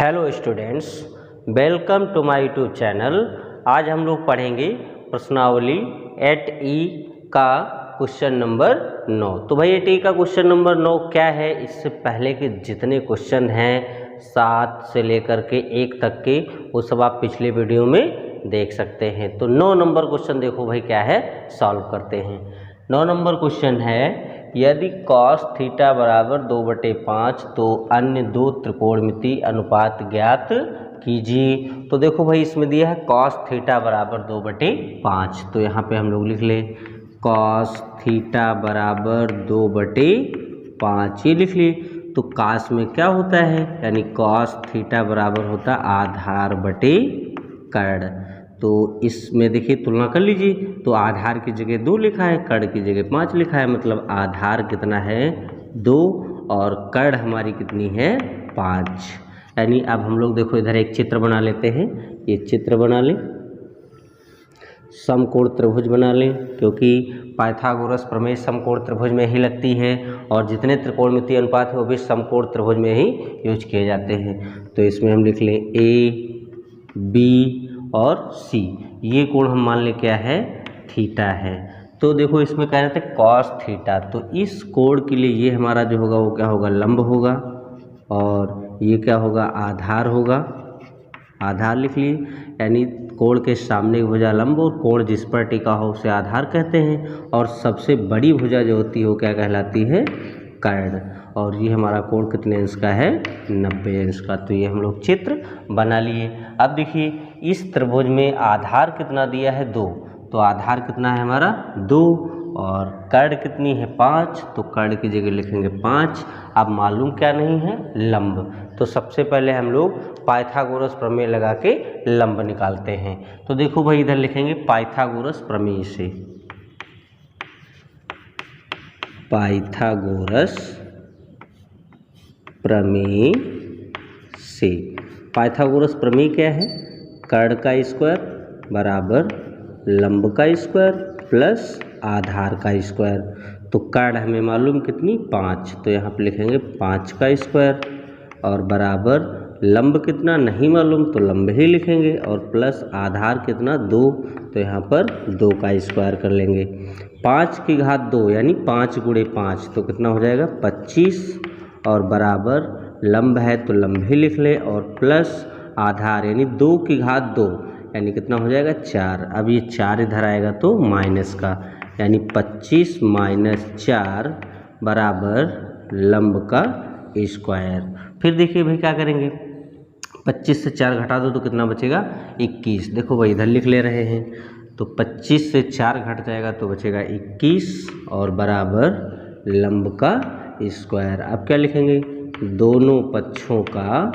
Hello students, welcome to my YouTube channel. आज हम लोग पढ़ेंगे प्रश्नावली 8E का क्वेश्चन नंबर 9। तो भाई 8E का क्वेश्चन नंबर 9 क्या है? इससे पहले के जितने क्वेश्चन हैं 7 से लेकर के 1 तक के, वो सब आप पिछले वीडियो में देख सकते हैं। तो 9 नंबर क्वेश्चन देखो भाई क्या है, सॉल्व करते हैं। 9 नंबर क्वेश्चन है, यदि cos थीटा बराबर 2/5 तो अन्य दो त्रिकोणमितीय अनुपात ज्ञात कीजिए। तो देखो भाई इसमें दिया है cos थीटा बराबर 2/5, तो यहाँ पे हम लोग लिख ले cos थीटा बराबर 2/5, ये लिख लिए। तो cos में क्या होता है, यानी cos थीटा बराबर होता आधार बटे कर्ण। तो इसमें देखिए तुलना कर लीजिए, तो आधार की जगह 2 लिखा है, कर्ण की जगह 5 लिखा है, मतलब आधार कितना है 2 और कर्ण हमारी कितनी है 5। यानी अब हम लोग देखो इधर एक चित्र बना लेते हैं, ये चित्र बना लें, समकोण त्रिभुज बना लें, क्योंकि पाइथागोरस प्रमेय समकोण त्रिभुज में ही लगती है और जितने त्रिकोणमितीय अनुपात है वो भी समकोण त्रिभुज में ही यूज किए जाते हैं। तो इसमें हम लिख लें A, B और C, ये कोण हम मान लें क्या है, थीटा है। तो देखो इसमें कह रहे थे cos थीटा, तो इस कोण के लिए ये हमारा जो होगा वो क्या होगा, लंब होगा, और ये क्या होगा, आधार होगा। आधार लिख लिए, यानी कोण के सामने की भुजा लंब और कोण जिस पर टिका हो उसे आधार कहते हैं। और सबसे बड़ी भुजा जो होती है वो क्या कहलाती है, कर्ण। और ये हमारा कोण कितने अंश का है, 90 अंश का। तो ये हम लोग चित्र बना लिए। अब देखिए इस त्रिभुज में आधार कितना दिया है 2, तो आधार कितना है हमारा 2 और कर्ण कितनी है 5, तो कर्ण की जगह लिखेंगे 5। अब मालूम क्या नहीं है, लंब। तो सबसे पहले हम लोग पाइथागोरस प्रमेय लगा के लंब निकालते हैं। तो देखो भाई इधर लिखेंगे पाइथागोरस प्रमेय से, पाइथागोरस प्रमेय से। पाइथागोरस प्रमेय क्या है, कर्ण का स्क्वायर बराबर लंब का स्क्वायर प्लस आधार का स्क्वायर। तो कर्ण हमें मालूम कितनी 5, तो यहाँ पे लिखेंगे 5 का स्क्वायर और बराबर लंब कितना नहीं मालूम, तो लंब ही लिखेंगे, और प्लस आधार कितना 2, तो यहाँ पर 2 का स्क्वायर कर लेंगे। 5 की घात 2 यानी 5 गुणे 5, तो कितना हो जाएगा 25, और बराबर लंब है तो लंब ही लिख ले, और प्लस आधार यानी 2 की घात 2 यानी कितना हो जाएगा 4। अब ये 4 इधर आएगा तो माइनस का, यानी 25 - 4 बराबर लंब का स्क्वायर। फिर देखिए भाई क्या करेंगे, 25 से 4 घटा दो तो कितना बचेगा 21। देखो भाई इधर लिख ले रहे हैं, तो 25 से 4 घट जाएगा तो बचेगा 21 और बराबर लंब का स्क्वायर। अब क्या लिखेंगे, दोनों पक्षों का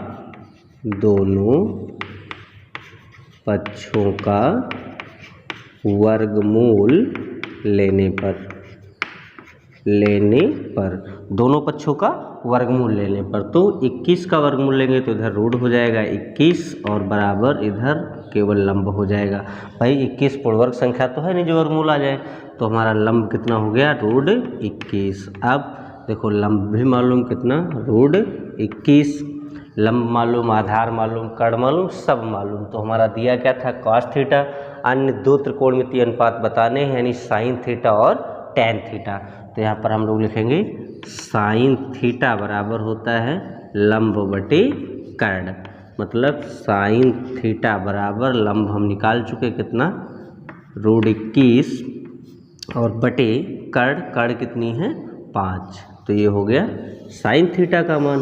वर्गमूल लेने पर दोनों पक्षों का वर्गमूल लेने पर, तो 21 का वर्गमूल लेंगे तो इधर रूट हो जाएगा 21 और बराबर इधर केवल लंब हो जाएगा। भाई 21 पूर्णवर्ग संख्या तो है नहीं जो वर्गमूल आ जाए, तो हमारा लंब कितना हो गया, रूट 21। अब देखो लंब भी मालूम कितना, रूट 21, लंब मालूम, आधार मालूम, कर्ण मालूम, सब मालूम। तो हमारा दिया क्या था, cos थीटा। अन्य दो त्रिकोणमितीय अनुपात बताने हैं, यानी साइन थीटा और टैन थीटा। तो यहाँ पर हम लोग लिखेंगे साइन थीटा बराबर होता है लंब बटे कर्ण, मतलब साइन थीटा बराबर लंब हम निकाल चुके कितना, रूट 21 और बटे कर्ण कितनी है 5। तो ये हो गया साइन थीटा का मान।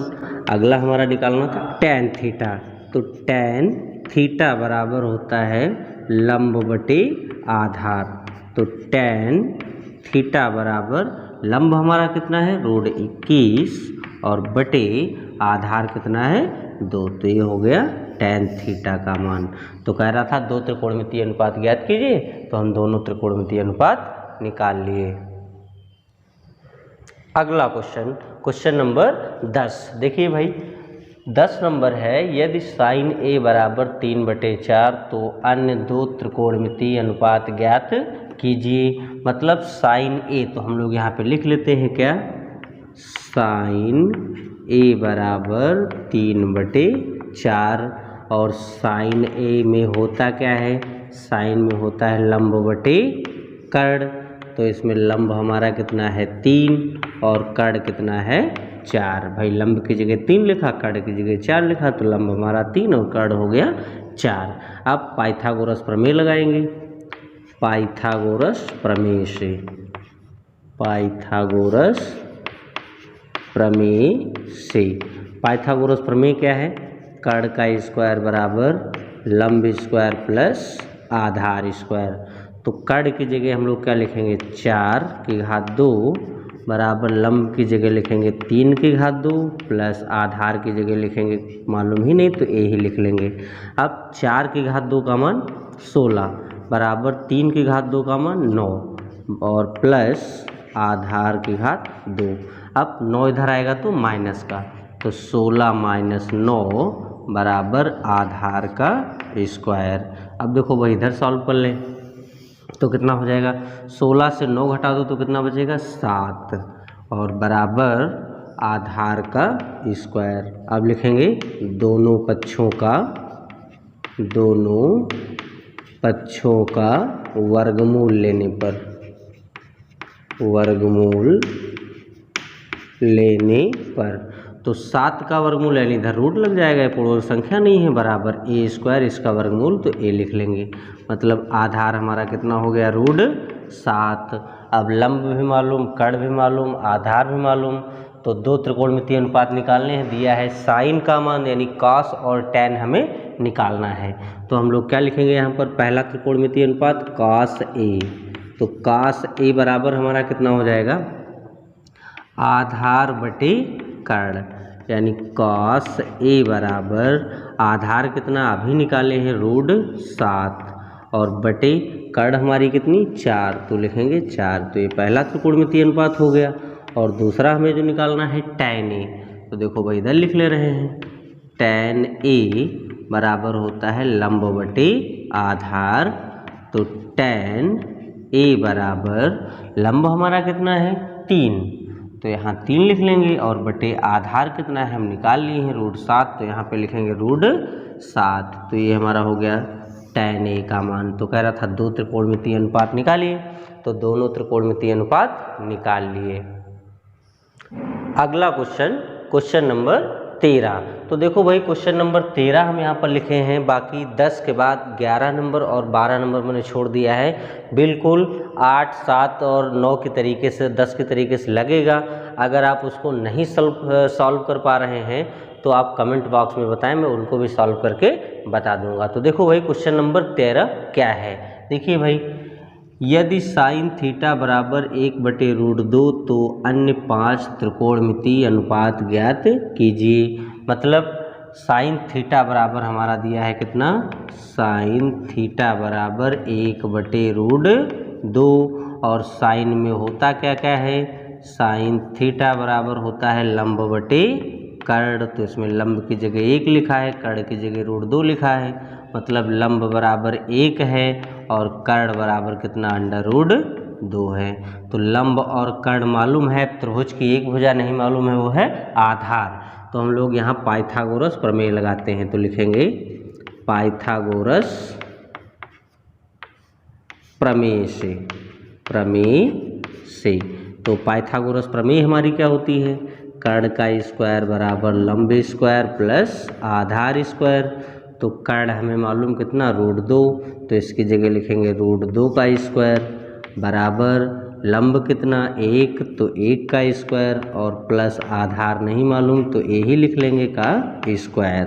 अगला हमारा निकालना था टैन थीटा, तो टैन थीटा बराबर होता है लंब बटे आधार। तो टैन थीटा बराबर लंब हमारा कितना है, रूट 21 और बटे आधार कितना है 2। तो ये हो गया टैन थीटा का मान। तो कह रहा था दो त्रिकोणमितीय अनुपात ज्ञात कीजिए, तो हम दोनों त्रिकोणमितीय अनुपात निकाल लिए। अगला क्वेश्चन नंबर 10। देखिए भाई 10 नंबर है, यदि साइन A बराबर 3/4 तो अन्य दो त्रिकोणमितीय अनुपात ज्ञात कीजिए। मतलब साइन A, तो हम लोग यहाँ पे लिख लेते हैं क्या, साइन A बराबर 3/4 4 और साइन ए में होता क्या है, साइन में होता है लंब बटे कर्ण। तो इसमें लंब हमारा कितना है 3 और कर्ण कितना है 4। भाई लंब की जगह 3 लिखा, कर्ण की जगह 4 लिखा, तो लंब हमारा 3 और कर्ण हो गया 4। अब पाइथागोरस प्रमेय लगाएंगे। पाइथागोरस प्रमेय से, पाइथागोरस प्रमेय से, पाइथागोरस प्रमेय क्या है, कर्ण का स्क्वायर बराबर लंब स्क्वायर प्लस आधार स्क्वायर। तो कर्ण की जगह हम लोग क्या लिखेंगे 4 की घात 2 बराबर लंब की जगह लिखेंगे 3 की घात 2 प्लस आधार की जगह लिखेंगे मालूम ही नहीं तो ए ही लिख लेंगे। अब 4 की घात 2 का मान 16 बराबर 3 की घात 2 का मान 9 और प्लस आधार की घात 2। अब 9 इधर आएगा तो माइनस का, तो 16 माइनस 9 बराबर आधार का स्क्वायर। अब देखो भाई इधर सॉल्व कर लें तो कितना हो जाएगा, 16 से 9 घटा दो तो कितना बचेगा 7 और बराबर आधार का स्क्वायर। अब लिखेंगे दोनों पक्षों का वर्गमूल लेने पर, वर्गमूल लेने पर तो 7 का वर्गमूल यानी इधर रूट लग जाएगा, ये पूर्ण संख्या नहीं है, बराबर ए स्क्वायर, इसका वर्गमूल तो ए लिख लेंगे। मतलब आधार हमारा कितना हो गया रूट 7। अब लंब भी मालूम, कर्ण भी मालूम, आधार भी मालूम, तो दो त्रिकोणमितीय अनुपात निकालने हैं। दिया है साइन का मान यानी कॉस और टैन हमें निकालना है। तो हम लोग क्या लिखेंगे यहाँ पर, पहला त्रिकोणमितीय अनुपात कॉस ए, तो कॉस ए बराबर हमारा कितना हो जाएगा आधार बटे कर्ण, यानी कॉस ए बराबर आधार कितना अभी निकाले हैं रूट 7 और बटे कर्ण हमारी कितनी 4, तो लिखेंगे 4। तो ये पहला त्रिकोणमितीय अनुपात हो गया। और दूसरा हमें जो निकालना है टैन ए, तो देखो भाई इधर लिख ले रहे हैं, टैन ए बराबर होता है लंब बटे आधार। तो टैन ए बराबर लंब हमारा कितना है 3, तो यहाँ 3 लिख लेंगे और बटे आधार कितना है हम निकाल लिए हैं रूट 7, तो यहाँ पे लिखेंगे रूट 7। तो ये हमारा हो गया टैन ए का मान। तो कह रहा था दो त्रिकोणमितीय अनुपात निकालिए, तो दोनों त्रिकोणमितीय अनुपात निकाल लिए। अगला क्वेश्चन, क्वेश्चन नंबर 13। तो देखो भाई क्वेश्चन नंबर 13 हम यहाँ पर लिखे हैं, बाकी 10 के बाद 11 नंबर और 12 नंबर मैंने छोड़ दिया है। बिल्कुल 8, 7 और 9 के तरीके से 10 के तरीके से लगेगा। अगर आप उसको नहीं सॉल्व कर पा रहे हैं तो आप कमेंट बॉक्स में बताएं, मैं उनको भी सॉल्व करके बता दूंगा। तो देखो भाई क्वेश्चन नंबर 13 क्या है, देखिए भाई, यदि साइन थीटा बराबर 1/√2 तो अन्य 5 त्रिकोणमितीय अनुपात ज्ञात कीजिए। मतलब साइन थीटा बराबर हमारा दिया है कितना, साइन थीटा बराबर 1/√2 और साइन में होता क्या क्या है, साइन थीटा बराबर होता है लंब बटे कर्ण। तो इसमें लंब की जगह 1 लिखा है, कर्ण की जगह √2 लिखा है। मतलब लंब बराबर 1 है और कर्ण बराबर कितना √2 है। तो लंब और कर्ण मालूम है, त्रिभुज की एक भुजा नहीं मालूम है, वो है आधार। तो हम लोग यहाँ पाइथागोरस प्रमेय लगाते हैं, तो लिखेंगे पाइथागोरस प्रमेय से, प्रमेय से। तो पाइथागोरस प्रमेय हमारी क्या होती है, कर्ण का स्क्वायर बराबर लंब स्क्वायर प्लस आधार स्क्वायर। तो कर्ण हमें मालूम कितना √2, तो इसकी जगह लिखेंगे √2 का स्क्वायर बराबर लंब कितना 1, तो 1 का स्क्वायर और प्लस आधार नहीं मालूम तो ए ही लिख लेंगे का स्क्वायर।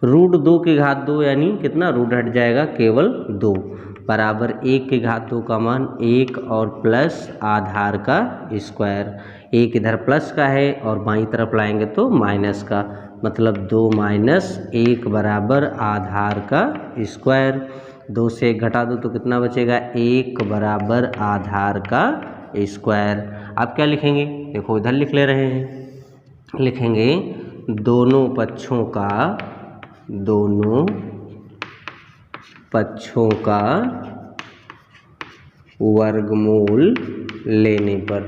√2 की घात 2 यानी कितना रूट हट जाएगा केवल 2 बराबर 1 की घात 2 का मान 1 और प्लस आधार का स्क्वायर। 1 इधर प्लस का है और बाईं तरफ लाएंगे तो माइनस का, मतलब 2 - 1 बराबर आधार का स्क्वायर। 2 से 1 घटा दो तो कितना बचेगा, 1 बराबर आधार का स्क्वायर। आप क्या लिखेंगे, देखो इधर लिख ले रहे हैं, लिखेंगे दोनों पक्षों का वर्गमूल लेने पर।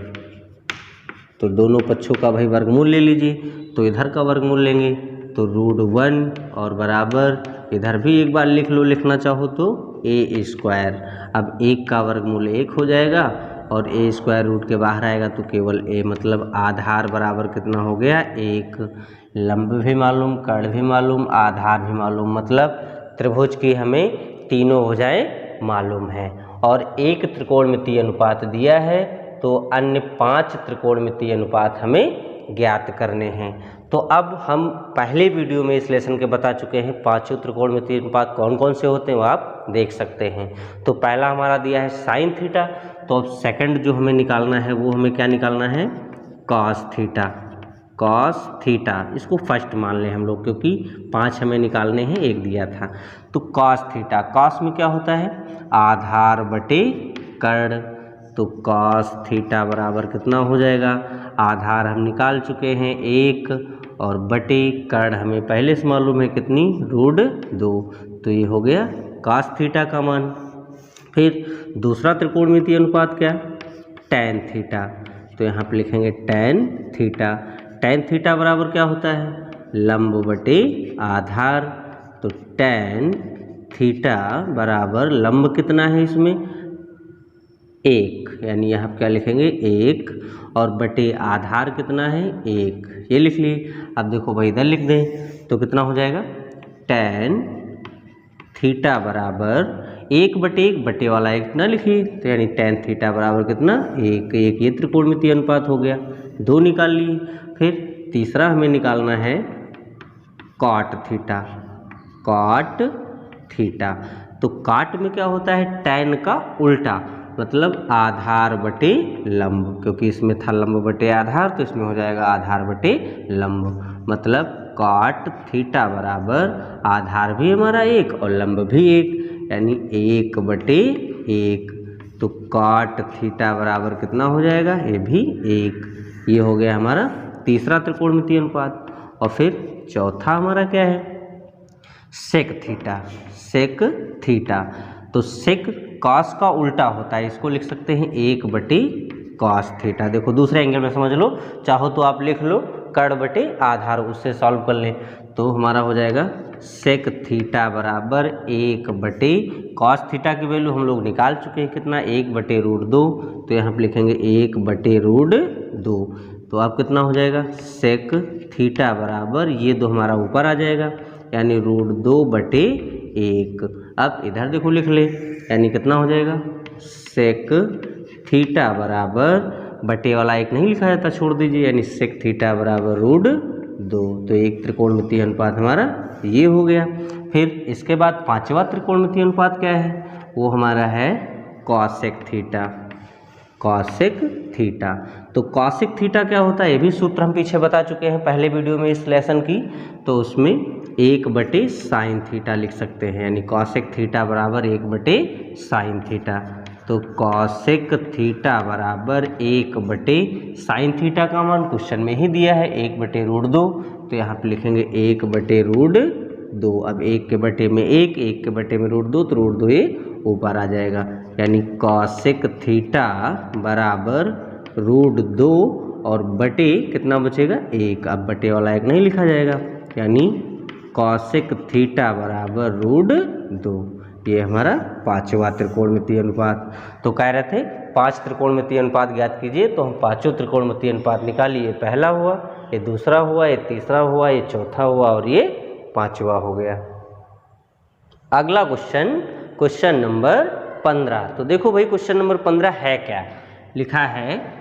तो दोनों पक्षों का भाई वर्गमूल ले लीजिए, तो इधर का वर्गमूल लेंगे तो तो √1 और बराबर इधर भी एक बार लिख लो, लिखना चाहो तो a²। अब 1 का वर्गमूल 1 हो जाएगा और a² रूट के बाहर आएगा तो केवल a, मतलब आधार बराबर कितना हो गया 1। लंब भी मालूम, कर्ण भी मालूम, आधार भी मालूम, मतलब त्रिभुज की हमें तीनों भुजाएं मालूम है। और एक त्रिकोणमितीय अनुपात दिया है तो अन्य 5 त्रिकोणमितीय अनुपात हमें ज्ञात करने हैं। तो अब हम पहले वीडियो में इस लेसन के बता चुके हैं 5 त्रिकोणमितीय अनुपात कौन कौन से होते हैं वो आप देख सकते हैं। तो पहला हमारा दिया है साइन थीटा, तो अब सेकंड जो हमें निकालना है वो हमें क्या निकालना है कॉस थीटा। कॉस थीटा इसको फर्स्ट मान लें हम लोग, क्योंकि 5 हमें निकालने हैं, 1 दिया था। तो कॉस थीटा, कॉस में क्या होता है आधार बटे कर्ण, तो कॉस थीटा बराबर कितना हो जाएगा, आधार हम निकाल चुके हैं 1 और बटे कर्ण हमें पहले से मालूम है कितनी √2, तो ये हो गया कॉस थीटा का मान। फिर दूसरा त्रिकोणमितीय अनुपात क्या टैन थीटा, तो यहाँ पे लिखेंगे टैन थीटा। टैन थीटा बराबर क्या होता है लंब बटे आधार, तो टैन थीटा बराबर लंब कितना है इसमें 1, यानी यहाँ क्या लिखेंगे 1 और बटे आधार कितना है 1, ये लिख लिए। अब देखो भाई इधर लिख दें तो कितना हो जाएगा टैन थीटा बराबर 1/1 बटे वाला 1 ना लिखिए, तो यानी टैन थीटा बराबर कितना 1। ये त्रिकोणमितीय अनुपात हो गया, 2 निकाल लिए। फिर तीसरा हमें निकालना है कॉट थीटा। कॉट थीटा, तो कॉट में क्या होता है टैन का उल्टा, मतलब आधार बटे लंब, क्योंकि इसमें था लंब बटे आधार तो इसमें हो जाएगा आधार बटे लंब, मतलब कॉट थीटा बराबर आधार भी हमारा 1 और लंब भी 1, यानी 1/1। तो कॉट थीटा बराबर कितना हो जाएगा ये भी 1। ये हो गया हमारा तीसरा त्रिकोणमितीय अनुपात। और फिर चौथा हमारा क्या है सेक थीटा। सेक थीटा, तो सेक कॉस का उल्टा होता है, इसको लिख सकते हैं 1/कॉस थीटा। देखो दूसरे एंगल में समझ लो, चाहो तो आप लिख लो कर्ण बटे आधार, उससे सॉल्व कर लें तो हमारा हो जाएगा सेक थीटा बराबर 1/कॉस थीटा की वैल्यू हम लोग निकाल चुके हैं कितना 1/√2, तो यहाँ पे लिखेंगे 1/√2। तो अब कितना हो जाएगा सेक थीटा बराबर ये 2 हमारा ऊपर आ जाएगा, यानी √2/1। अब इधर देखो लिख ले, यानी कितना हो जाएगा सेक थीटा बराबर बटे वाला 1 नहीं लिखा जाता, छोड़ दीजिए, यानी सेक थीटा बराबर √2। तो एक त्रिकोणमितीय अनुपात हमारा ये हो गया। फिर इसके बाद 5वां त्रिकोणमितीय अनुपात क्या है वो हमारा है कॉसेक थीटा। कॉसेक थीटा, तो कॉसेक थीटा क्या होता है ये भी सूत्र हम पीछे बता चुके हैं पहले वीडियो में इस लेसन की, तो उसमें 1/साइन थीटा लिख सकते हैं, यानी कॉसेक थीटा बराबर 1/साइन थीटा। तो कॉसेक थीटा बराबर 1/साइन थीटा का मान क्वेश्चन में ही दिया है 1/√2, तो यहाँ पे लिखेंगे 1/√2। अब 1 के बटे में 1, 1 के बटे में √2, तो √2 ये ऊपर आ जाएगा, यानी कॉसेक थीटा बराबर √2 और बटे कितना बचेगा 1। अब बटे वाला 1 नहीं लिखा जाएगा, यानी कॉसेक थीटा बराबर √2। ये हमारा 5वां त्रिकोणमितीय अनुपात। तो कह रहे थे 5 त्रिकोणमितीय अनुपात ज्ञात कीजिए, तो हम 5 त्रिकोणमितीय अनुपात निकालिए। पहला हुआ, ये दूसरा हुआ, ये तीसरा हुआ, ये चौथा हुआ और ये 5वां हो गया। अगला क्वेश्चन नंबर 15। तो देखो भाई क्वेश्चन नंबर 15 है क्या, लिखा है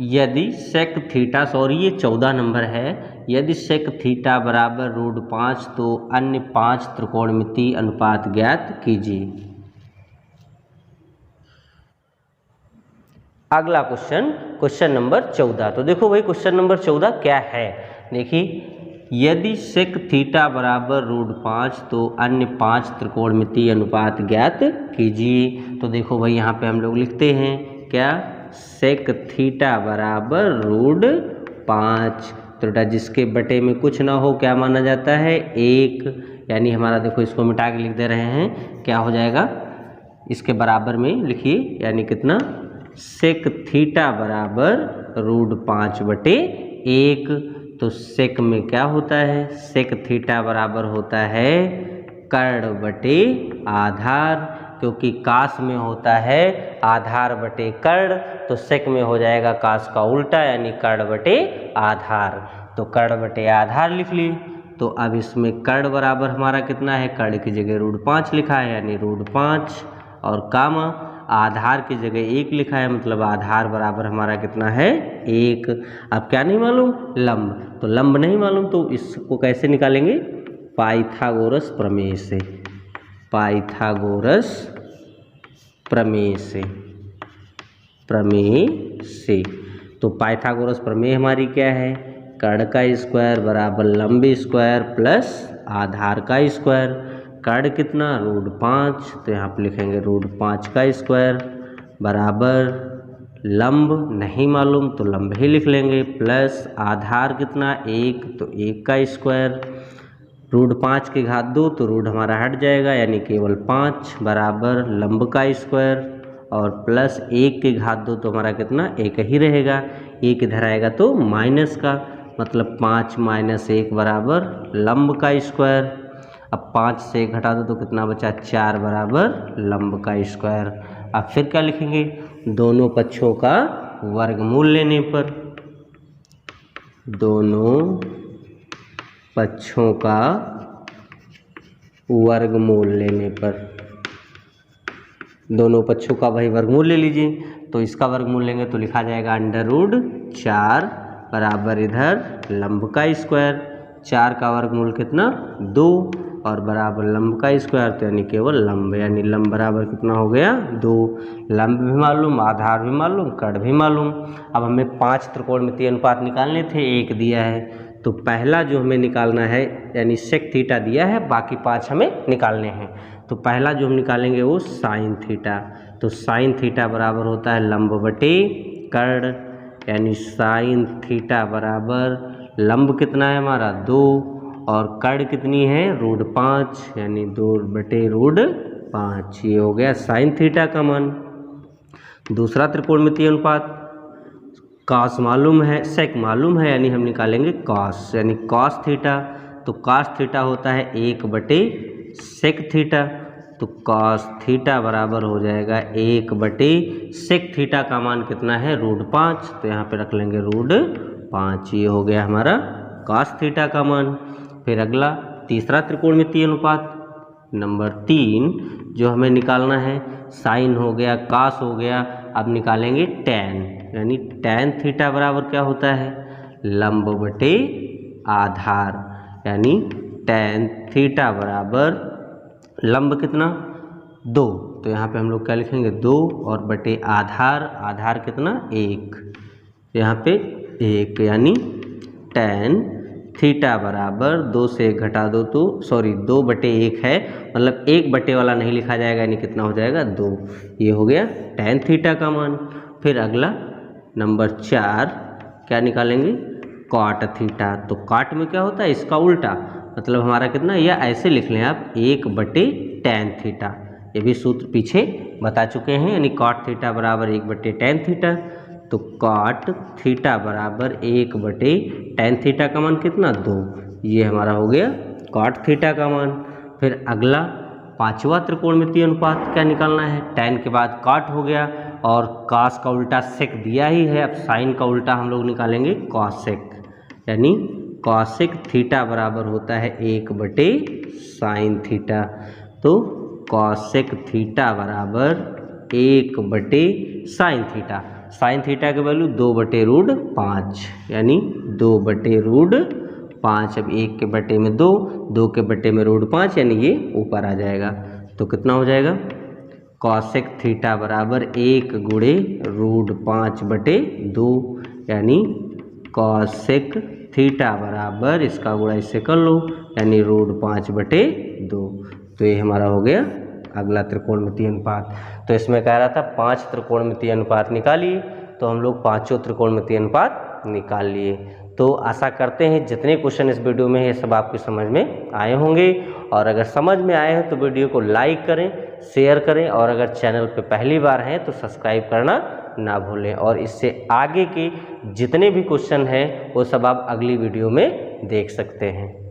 यदि सेक थीटा, सॉरी ये 14 नंबर है, यदि सेक थीटा बराबर √5 तो अन्य 5 त्रिकोणमितीय अनुपात ज्ञात कीजिए। अगला क्वेश्चन नंबर 14। तो देखो भाई क्वेश्चन नंबर 14 क्या है, देखिए यदि सेक थीटा बराबर √5 तो अन्य 5 त्रिकोणमितीय अनुपात ज्ञात कीजिए। तो देखो भाई यहाँ पे हम लोग लिखते हैं क्या सेक थीटा बराबर √5, तो जिसके बटे में कुछ ना हो क्या माना जाता है 1, यानी हमारा देखो इसको मिटा के लिख दे रहे हैं, क्या हो जाएगा इसके बराबर में लिखिए, यानी कितना सेक थीटा बराबर √5/1। तो सेक में क्या होता है, सेक थीटा बराबर होता है कर्ण बटे आधार, क्योंकि कास में होता है आधार बटे कर्ण, तो सेक में हो जाएगा कास का उल्टा यानी कर्ण बटे आधार। तो कर्ण बटे आधार लिख लिए। तो अब इसमें कर्ण बराबर हमारा कितना है, कर्ण की जगह √5 लिखा है यानी √5 और कामा आधार की जगह 1 लिखा है, मतलब आधार बराबर हमारा कितना है 1। अब क्या नहीं मालूम, लंब। तो लंब नहीं मालूम तो इसको कैसे निकालेंगे, पाइथागोरस प्रमेय से। पाइथागोरस प्रमेय से। तो पाइथागोरस प्रमेय हमारी क्या है, कर्ण का स्क्वायर बराबर लंब स्क्वायर प्लस आधार का स्क्वायर। कर्ण कितना √5, तो यहाँ पे लिखेंगे √5 का स्क्वायर बराबर लंब नहीं मालूम तो लंब ही लिख लेंगे, प्लस आधार कितना 1, तो 1 का स्क्वायर। √5 की घात 2 तो रूट हमारा हट जाएगा यानी केवल 5 बराबर लंब का स्क्वायर और प्लस 1 की घात 2 तो हमारा कितना 1 ही रहेगा, 1 इधर आएगा तो माइनस का, मतलब 5 - 1 बराबर लंब का स्क्वायर। अब 5 से 1 घटा दो तो कितना बचा 4 बराबर लंब का स्क्वायर। अब फिर क्या लिखेंगे, दोनों पक्षों का वर्गमूल लेने पर, दोनों पक्षों का वर्गमूल लेने पर, दोनों पक्षों का भाई वर्गमूल ले लीजिए। तो इसका वर्गमूल लेंगे तो लिखा जाएगा √4 बराबर इधर लंब का स्क्वायर, 4 का वर्गमूल कितना 2 और बराबर लंब का स्क्वायर, तो यानी केवल लंब, यानी लंब बराबर कितना हो गया 2। लंब भी मालूम, आधार भी मालूम, कर्ण भी मालूम। अब हमें 5 त्रिकोणमितीय अनुपात निकालने थे, 1 दिया है, तो पहला जो हमें निकालना है यानी सेक थीटा दिया है, बाकी 5 हमें निकालने हैं। तो पहला जो हम निकालेंगे वो साइन थीटा। तो साइन थीटा बराबर होता है लंब बटे कर्ण, यानी साइन थीटा बराबर लंब कितना है हमारा 2 और कर्ण कितनी है √5 यानी 2 बटे √5। ये हो गया साइन थीटा का मान। दूसरा त्रिकोणमितीय अनुपात, कॉस मालूम है, सेक मालूम है, यानी हम निकालेंगे कॉस, यानी कॉस थीटा। तो कॉस थीटा होता है 1 बटे सेक थीटा, तो कॉस थीटा बराबर हो जाएगा 1 बटे सेक थीटा का मान कितना है √5, तो यहाँ पे रख लेंगे √5। ये हो गया हमारा कॉस थीटा का मान। फिर अगला तीसरा त्रिकोणमितीय अनुपात नंबर 3 जो हमें निकालना है, साइन हो गया, कॉस हो गया, अब निकालेंगे टैन, यानी टैन थीटा बराबर क्या होता है लंब बटे आधार, यानी टैन थीटा बराबर लंब कितना 2, तो यहाँ पे हम लोग क्या लिखेंगे 2 और बटे आधार, आधार कितना 1, यहाँ पे 1, यानी टैन थीटा बराबर 2 से 1 घटा दो तो 2 बटे 1 है, मतलब 1 बटे वाला नहीं लिखा जाएगा, यानी कितना हो जाएगा 2। ये हो गया टैन थीटा का मान। फिर अगला नंबर 4 क्या निकालेंगे कॉट थीटा। तो कॉट में क्या होता है इसका उल्टा, मतलब हमारा कितना, या ऐसे लिख लें आप 1 बटे टैन थीटा, ये भी सूत्र पीछे बता चुके हैं, यानी कॉट थीटा बराबर 1 बटे टैन थीटा। तो कॉट थीटा बराबर 1 बटे टैन थीटा का मान कितना 2, ये हमारा हो गया कॉट थीटा का मान। फिर अगला पांचवा त्रिकोणमितीय अनुपात क्या निकालना है, टैन के बाद कॉट हो गया और कॉस का उल्टा सेक दिया ही है, अब साइन का उल्टा हम लोग निकालेंगे कॉसेक, यानी कॉसेक थीटा बराबर होता है 1 बटे साइन थीटा। तो कॉसेक थीटा बराबर 1 बटे साइन थीटा, साइन थीटा की वैल्यू 2 बटे √5, यानी 2 बटे √5। अब 1 के बटे में 2, 2 के बटे में √5, यानी ये ऊपर आ जाएगा, तो कितना हो जाएगा कॉसेक थीटा बराबर 1 गुणे √5 बटे 2, यानी कॉसेक थीटा बराबर इसका गुणा इससे कर लो, यानी √5 बटे 2। तो ये हमारा हो गया अगला त्रिकोणमितीय अनुपात। तो इसमें कह रहा था 5 त्रिकोणमितीय अनुपात निकालिए, तो हम लोग 5 त्रिकोणमितीय अनुपात निकाल लिए। तो आशा करते हैं जितने क्वेश्चन इस वीडियो में है ये सब आपकी समझ में आए होंगे, और अगर समझ में आए हैं तो वीडियो को लाइक करें, शेयर करें, और अगर चैनल पे पहली बार हैं तो सब्सक्राइब करना ना भूलें। और इससे आगे के जितने भी क्वेश्चन हैं वो सब आप अगली वीडियो में देख सकते हैं।